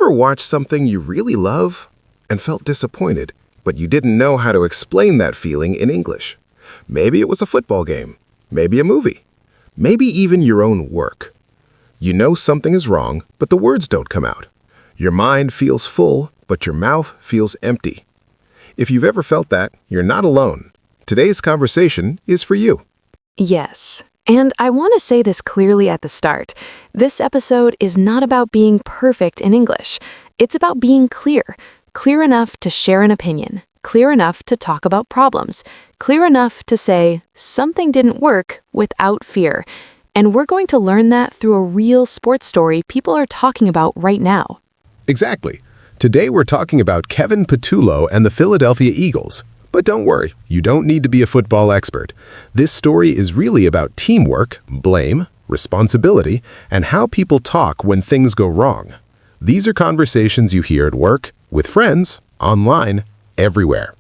ever watched something you really love and felt disappointed, but you didn't know how to explain that feeling in English? Maybe it was a football game, maybe a movie, maybe even your own work. You know something is wrong, but the words don't come out. Your mind feels full, but your mouth feels empty. If you've ever felt that, you're not alone. Today's conversation is for you. Yes, and I want to say this clearly at the start. This episode is not about being perfect in English. It's about being clear. Clear enough to share an opinion. Clear enough to talk about problems. Clear enough to say, something didn't work without fear. And we're going to learn that through a real sports story people are talking about right now. Exactly. Today we're talking about Kevin Patullo and the Philadelphia Eagles. But don't worry, you don't need to be a football expert. This story is really about teamwork, blame, responsibility, and how people talk when things go wrong. These are conversations you hear at work, with friends, online, everywhere.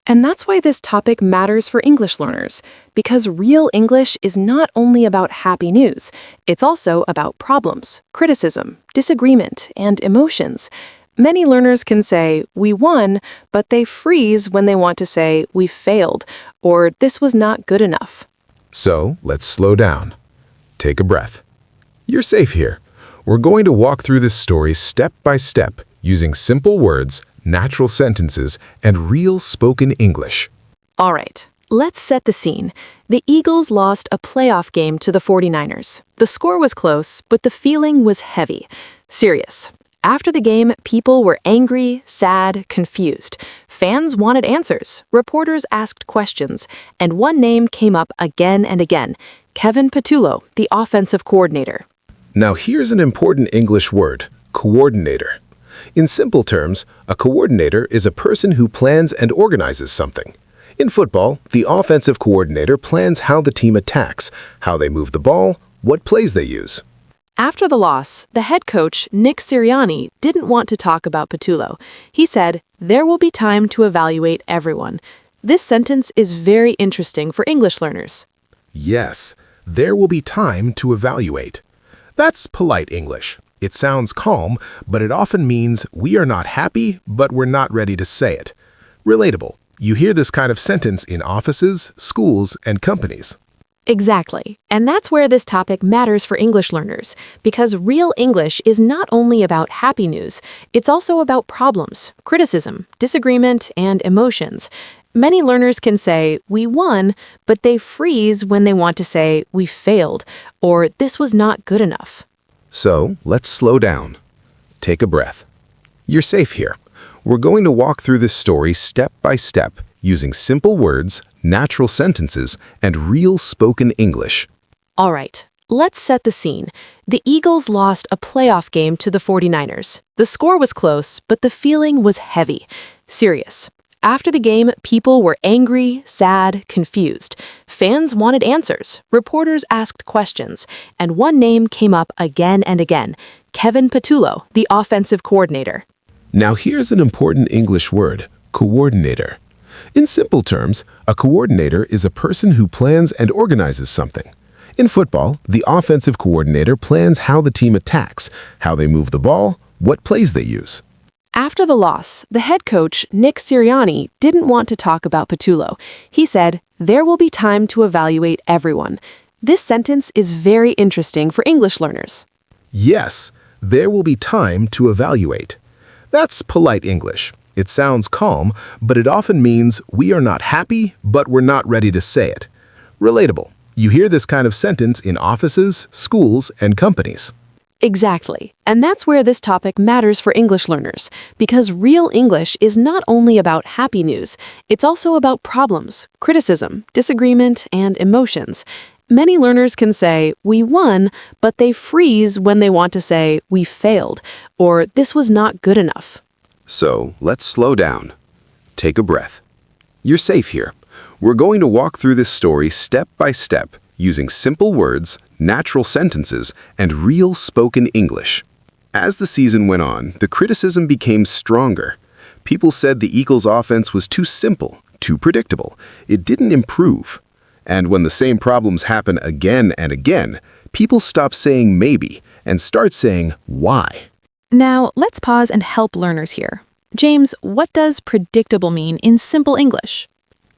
And that's why this topic matters for English learners, because real English is not only about happy news, it's also about problems, criticism, disagreement, and emotions. Many learners can say, we won, but they freeze when they want to say, we failed, or this was not good enough. So, let's slow down. Take a breath. You're safe here. We're going to walk through this story step by step, using simple words, natural sentences, and real spoken English. All right, let's set the scene. The Eagles lost a playoff game to the 49ers. The score was close, but the feeling was heavy. Serious. After the game, people were angry, sad, confused. Fans wanted answers. Reporters asked questions. And one name came up again and again: Kevin Patullo, the offensive coordinator. Now here's an important English word, coordinator. In simple terms, a coordinator is a person who plans and organizes something. In football, the offensive coordinator plans how the team attacks, how they move the ball, what plays they use. After the loss, the head coach, Nick Sirianni, didn't want to talk about Pattullo. He said, there will be time to evaluate everyone. This sentence is very interesting for English learners. Yes, there will be time to evaluate. That's polite English. It sounds calm, but it often means we are not happy, but we're not ready to say it. Relatable. You hear this kind of sentence in offices, schools, and companies. Exactly. And that's where this topic matters for English learners, because real English is not only about happy news, it's also about problems, criticism, disagreement, and emotions. Many learners can say, we won, but they freeze when they want to say, we failed, or this was not good enough. So, let's slow down. Take a breath. You're safe here. We're going to walk through this story step by step, using simple words, natural sentences, and real spoken English. All right, let's set the scene. The Eagles lost a playoff game to the 49ers. The score was close, but the feeling was heavy. Serious. After the game, people were angry, sad, confused. Fans wanted answers. Reporters asked questions. And one name came up again and again: Kevin Patullo, the offensive coordinator. Now here's an important English word, coordinator. In simple terms, a coordinator is a person who plans and organizes something. In football, the offensive coordinator plans how the team attacks, how they move the ball, what plays they use. After the loss, the head coach, Nick Sirianni, didn't want to talk about Pattullo. He said, there will be time to evaluate everyone. This sentence is very interesting for English learners. Yes, there will be time to evaluate. That's polite English. It sounds calm, but it often means we are not happy, but we're not ready to say it. Relatable. You hear this kind of sentence in offices, schools, and companies. Exactly. And that's where this topic matters for English learners, because real English is not only about happy news, it's also about problems, criticism, disagreement, and emotions. Many learners can say, we won, but they freeze when they want to say, we failed, or this was not good enough. So, let's slow down. Take a breath. You're safe here. We're going to walk through this story step by step, using simple words, natural sentences, and real spoken English. As the season went on, the criticism became stronger. People said the Eagles' offense was too simple, too predictable. It didn't improve. And when the same problems happen again and again, people stop saying maybe and start saying why. Now, let's pause and help learners here. James, what does predictable mean in simple English?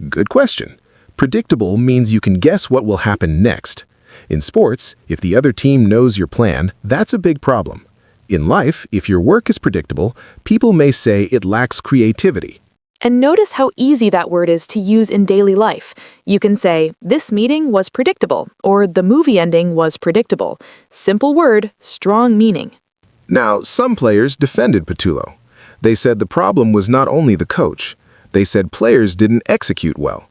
Good question. Predictable means you can guess what will happen next. In sports, if the other team knows your plan, that's a big problem. In life, if your work is predictable, people may say it lacks creativity. And notice how easy that word is to use in daily life. You can say, this meeting was predictable, or the movie ending was predictable. Simple word, strong meaning. Now, some players defended Pattullo. They said the problem was not only the coach. They said players didn't execute well.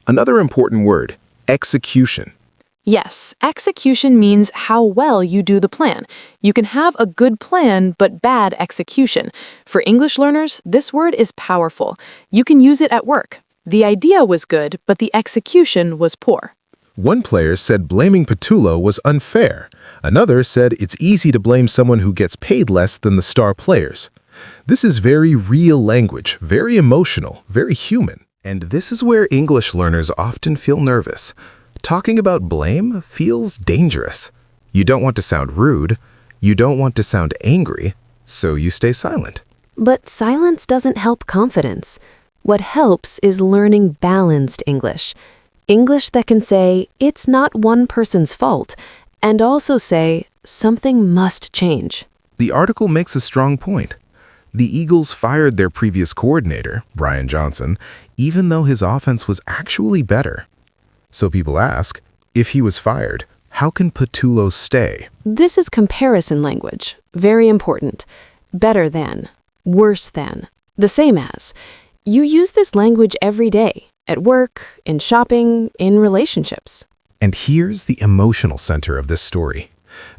Another important word, execution. Yes, execution means how well you do the plan. You can have a good plan, but bad execution. For English learners, this word is powerful. You can use it at work. The idea was good, but the execution was poor. One player said blaming Pattullo was unfair. Another said it's easy to blame someone who gets paid less than the star players. This is very real language, very emotional, very human. And this is where English learners often feel nervous. Talking about blame feels dangerous. You don't want to sound rude. You don't want to sound angry, so you stay silent. But silence doesn't help confidence. What helps is learning balanced English. English that can say, it's not one person's fault, and also say, something must change. The article makes a strong point. The Eagles fired their previous coordinator, Brian Johnson, even though his offense was actually better. So people ask, if he was fired, how can Pattullo stay? This is comparison language, very important. Better than, worse than, the same as. You use this language every day, at work, in shopping, in relationships. And here's the emotional center of this story.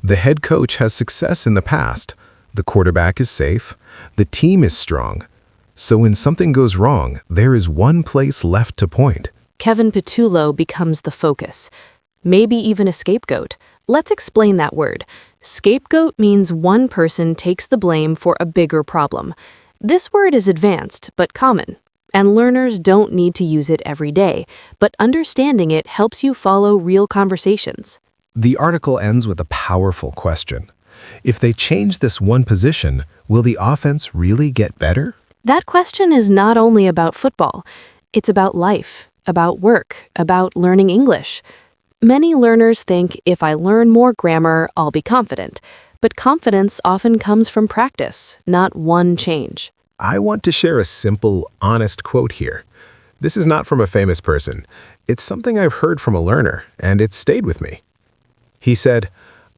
The head coach has success in the past. The quarterback is safe. The team is strong. So when something goes wrong, there is one place left to point. Kevin Patullo becomes the focus. Maybe even a scapegoat. Let's explain that word. Scapegoat means one person takes the blame for a bigger problem. This word is advanced, but common. And learners don't need to use it every day, but understanding it helps you follow real conversations. The article ends with a powerful question. If they change this one position, will the offense really get better? That question is not only about football. It's about life, about work, about learning English. Many learners think if I learn more grammar, I'll be confident. But confidence often comes from practice, not one change. I want to share a simple, honest quote here. This is not from a famous person. It's something I've heard from a learner, and it's stayed with me. He said,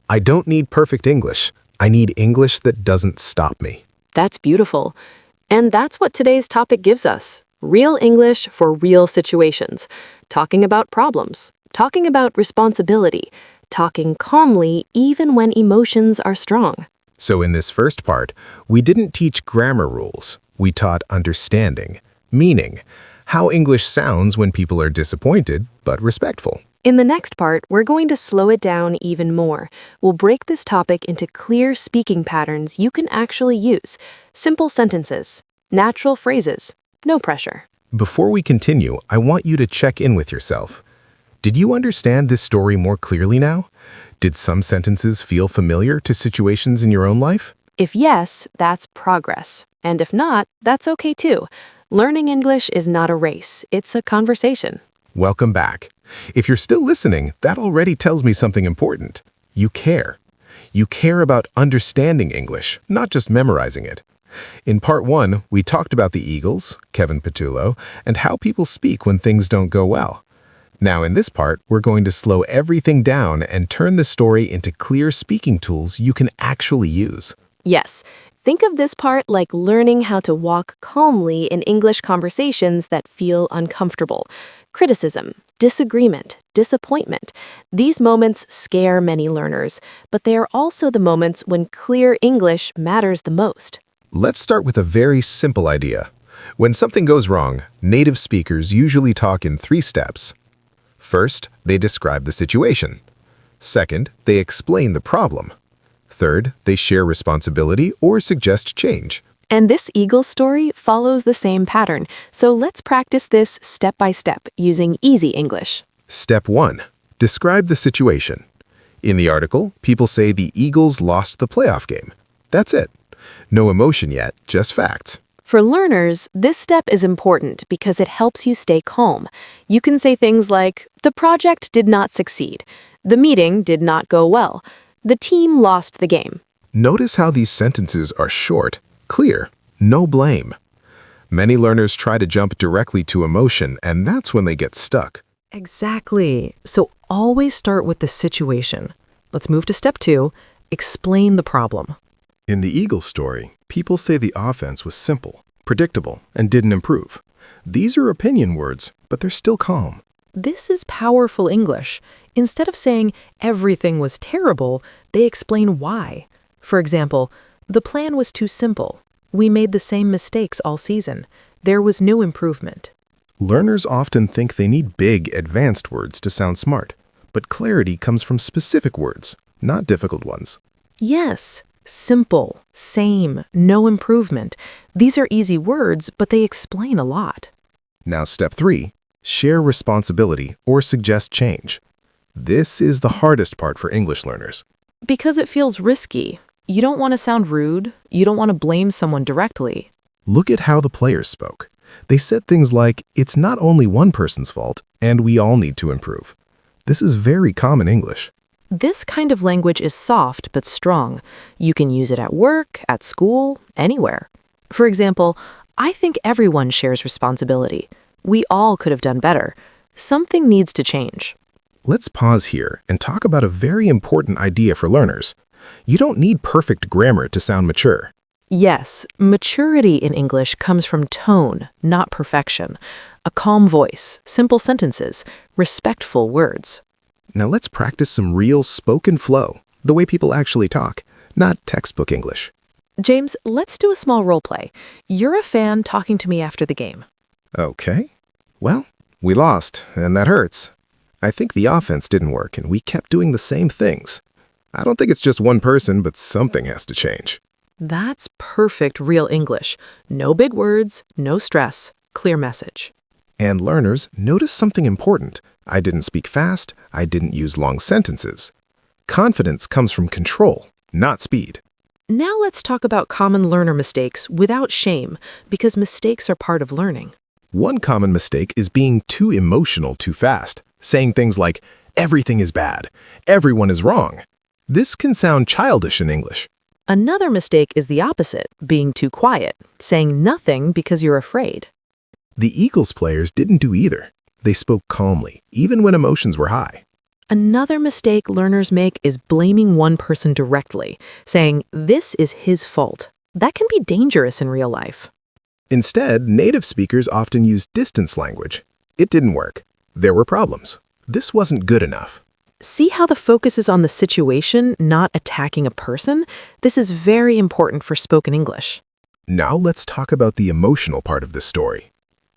I don't need perfect English. I need English that doesn't stop me. That's beautiful. And that's what today's topic gives us. Real English for real situations. Talking about problems. Talking about responsibility. Talking calmly even when emotions are strong. So in this first part, we didn't teach grammar rules. We taught understanding, meaning, how English sounds when people are disappointed but respectful. In the next part, we're going to slow it down even more. We'll break this topic into clear speaking patterns you can actually use. Simple sentences, natural phrases, no pressure. Before we continue, I want you to check in with yourself. Did you understand this story more clearly now? Did some sentences feel familiar to situations in your own life? If yes, that's progress. And if not, that's okay too. Learning English is not a race, it's a conversation. Welcome back. If you're still listening, that already tells me something important. You care. You care about understanding English, not just memorizing it. In part 1, we talked about the Eagles, Kevin Patullo, and how people speak when things don't go well. Now in this part, we're going to slow everything down and turn the story into clear speaking tools you can actually use. Yes. Think of this part like learning how to walk calmly in English conversations that feel uncomfortable. Criticism, disagreement, disappointment. These moments scare many learners, but they are also the moments when clear English matters the most. Let's start with a very simple idea. When something goes wrong, native speakers usually talk in 3 steps. First, they describe the situation. Second, they explain the problem. Third, they share responsibility or suggest change. And this Eagle story follows the same pattern, so let's practice this step by step using easy English. Step 1. Describe the situation. In the article, people say the Eagles lost the playoff game. That's it. No emotion yet, just facts. For learners, this step is important because it helps you stay calm. You can say things like, the project did not succeed. The meeting did not go well. The team lost the game. Notice how these sentences are short, clear, no blame. Many learners try to jump directly to emotion, and that's when they get stuck. Exactly. So always start with the situation. Let's move to step 2, explain the problem. In the Eagles story, people say the offense was simple, predictable, and didn't improve. These are opinion words, but they're still calm. This is powerful English. Instead of saying everything was terrible, they explain why. For example, the plan was too simple. We made the same mistakes all season. There was no improvement. Learners often think they need big, advanced words to sound smart, but clarity comes from specific words, not difficult ones. Yes, simple, same, no improvement. These are easy words, but they explain a lot. Now step 3, share responsibility or suggest change. This is the hardest part for English learners. Because it feels risky. You don't want to sound rude. You don't want to blame someone directly. Look at how the players spoke. They said things like, it's not only one person's fault, and we all need to improve. This is very common English. This kind of language is soft but strong. You can use it at work, at school, anywhere. For example, I think everyone shares responsibility. We all could have done better. Something needs to change. Let's pause here and talk about a very important idea for learners. You don't need perfect grammar to sound mature. Yes, maturity in English comes from tone, not perfection. A calm voice, simple sentences, respectful words. Now let's practice some real spoken flow, the way people actually talk, not textbook English. James, let's do a small role play. You're a fan talking to me after the game. Okay. Well, we lost, and that hurts. I think the offense didn't work, and we kept doing the same things. I don't think it's just one person, but something has to change. That's perfect real English. No big words, no stress, clear message. And learners, notice something important. I didn't speak fast. I didn't use long sentences. Confidence comes from control, not speed. Now let's talk about common learner mistakes without shame, because mistakes are part of learning. One common mistake is being too emotional too fast, saying things like, everything is bad, everyone is wrong. This can sound childish in English. Another mistake is the opposite, being too quiet, saying nothing because you're afraid. The Eagles players didn't do either. They spoke calmly, even when emotions were high. Another mistake learners make is blaming one person directly, saying, this is his fault. That can be dangerous in real life. Instead, native speakers often use distance language. It didn't work. There were problems. This wasn't good enough. See how the focus is on the situation, not attacking a person? This is very important for spoken English. Now let's talk about the emotional part of this story.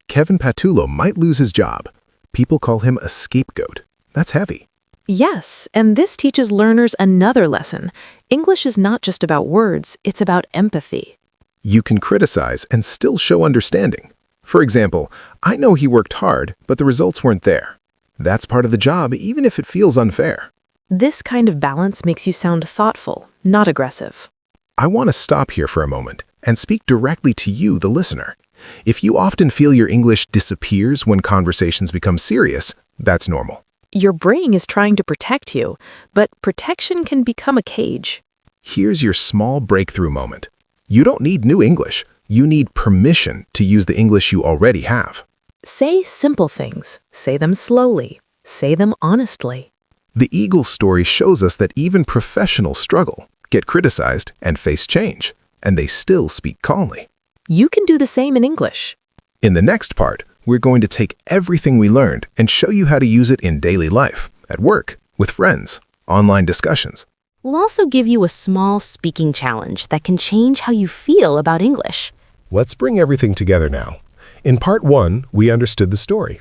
Kevin Patullo might lose his job. People call him a scapegoat. That's heavy. Yes, and this teaches learners another lesson. English is not just about words, it's about empathy. You can criticize and still show understanding. For example, I know he worked hard, but the results weren't there. That's part of the job, even if it feels unfair. This kind of balance makes you sound thoughtful, not aggressive. I want to stop here for a moment and speak directly to you, the listener. If you often feel your English disappears when conversations become serious, that's normal. Your brain is trying to protect you, but protection can become a cage. Here's your small breakthrough moment. You don't need new English. You need permission to use the English you already have. Say simple things. Say them slowly. Say them honestly. The Eagles story shows us that even professionals struggle, get criticized, and face change, and they still speak calmly. You can do the same in English. In the next part, we're going to take everything we learned and show you how to use it in daily life, at work, with friends, online discussions. We'll also give you a small speaking challenge that can change how you feel about English. Let's bring everything together now. In part 1, we understood the story.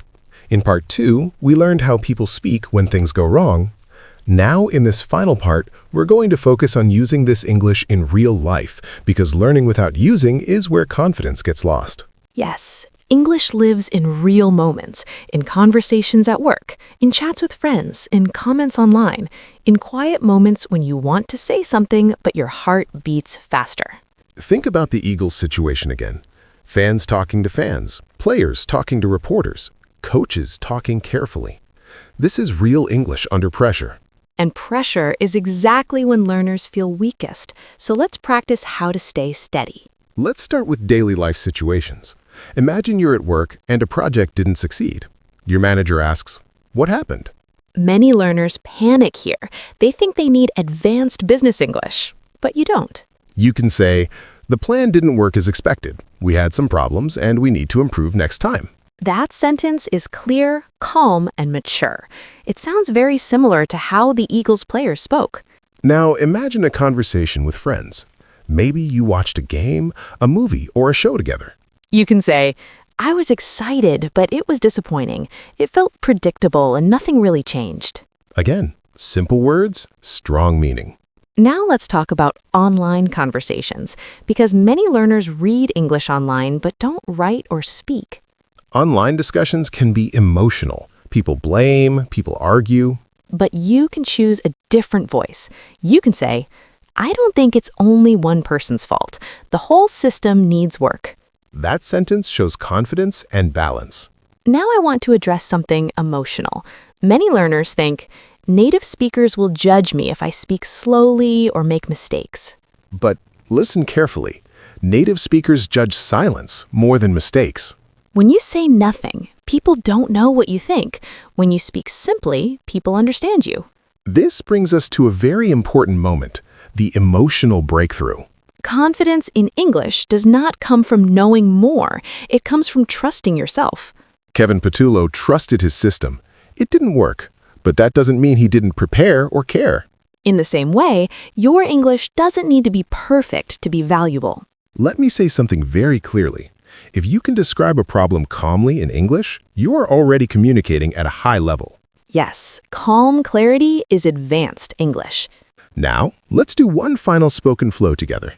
In part 2, we learned how people speak when things go wrong. Now, in this final part, we're going to focus on using this English in real life, because learning without using is where confidence gets lost. Yes, English lives in real moments, in conversations at work, in chats with friends, in comments online, in quiet moments when you want to say something but your heart beats faster. Think about the Eagles situation again. Fans talking to fans, players talking to reporters, coaches talking carefully. This is real English under pressure. And pressure is exactly when learners feel weakest, so let's practice how to stay steady. Let's start with daily life situations. Imagine you're at work and a project didn't succeed. Your manager asks, "What happened?" Many learners panic here. They think they need advanced business English, but you don't. You can say, "The plan didn't work as expected. We had some problems and we need to improve next time." That sentence is clear, calm, and mature. It sounds very similar to how the Eagles players spoke. Now imagine a conversation with friends. Maybe you watched a game, a movie, or a show together. You can say, "I was excited, but it was disappointing. It felt predictable and nothing really changed." Again, simple words, strong meaning. Now let's talk about online conversations, because many learners read English online but don't write or speak. Online discussions can be emotional. People blame, people argue. But you can choose a different voice. You can say, "I don't think it's only one person's fault. The whole system needs work." That sentence shows confidence and balance. Now I want to address something emotional. Many learners think, native speakers will judge me if I speak slowly or make mistakes. But listen carefully. Native speakers judge silence more than mistakes. When you say nothing, people don't know what you think. When you speak simply, people understand you. This brings us to a very important moment, the emotional breakthrough. Confidence in English does not come from knowing more. It comes from trusting yourself. Kevin Patullo trusted his system. It didn't work, but that doesn't mean he didn't prepare or care. In the same way, your English doesn't need to be perfect to be valuable. Let me say something very clearly. If you can describe a problem calmly in English, you are already communicating at a high level. Yes, calm clarity is advanced English. Now, let's do one final spoken flow together.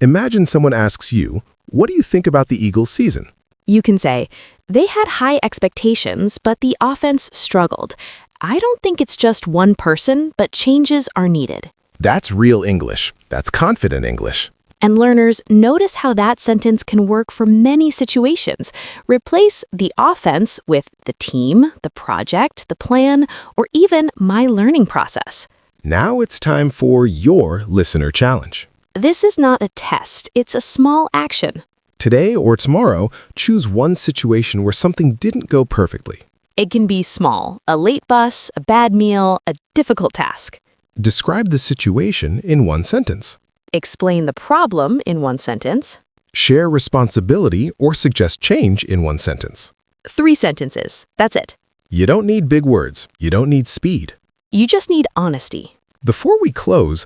Imagine someone asks you, "What do you think about the Eagles season?" You can say, "They had high expectations, but the offense struggled. I don't think it's just one person, but changes are needed." That's real English. That's confident English. And learners, notice how that sentence can work for many situations. Replace the offense with the team, the project, the plan, or even my learning process. Now it's time for your listener challenge. This is not a test, it's a small action. Today or tomorrow, choose one situation where something didn't go perfectly. It can be small, a late bus, a bad meal, a difficult task. Describe the situation in one sentence. Explain the problem in one sentence. Share responsibility or suggest change in one sentence. 3 sentences. That's it. You don't need big words. You don't need speed. You just need honesty. Before we close,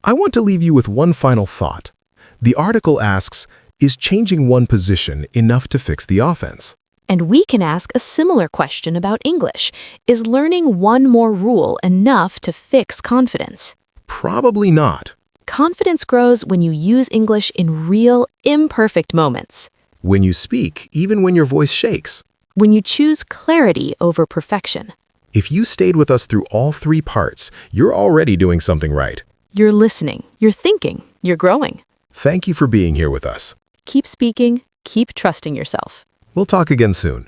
I want to leave you with one final thought. The article asks, is changing one position enough to fix the offense? And we can ask a similar question about English. Is learning one more rule enough to fix confidence? Probably not. Confidence grows when you use English in real, imperfect moments. When you speak, even when your voice shakes. When you choose clarity over perfection. If you stayed with us through all 3 parts, you're already doing something right. You're listening, you're thinking, you're growing. Thank you for being here with us. Keep speaking, keep trusting yourself. We'll talk again soon.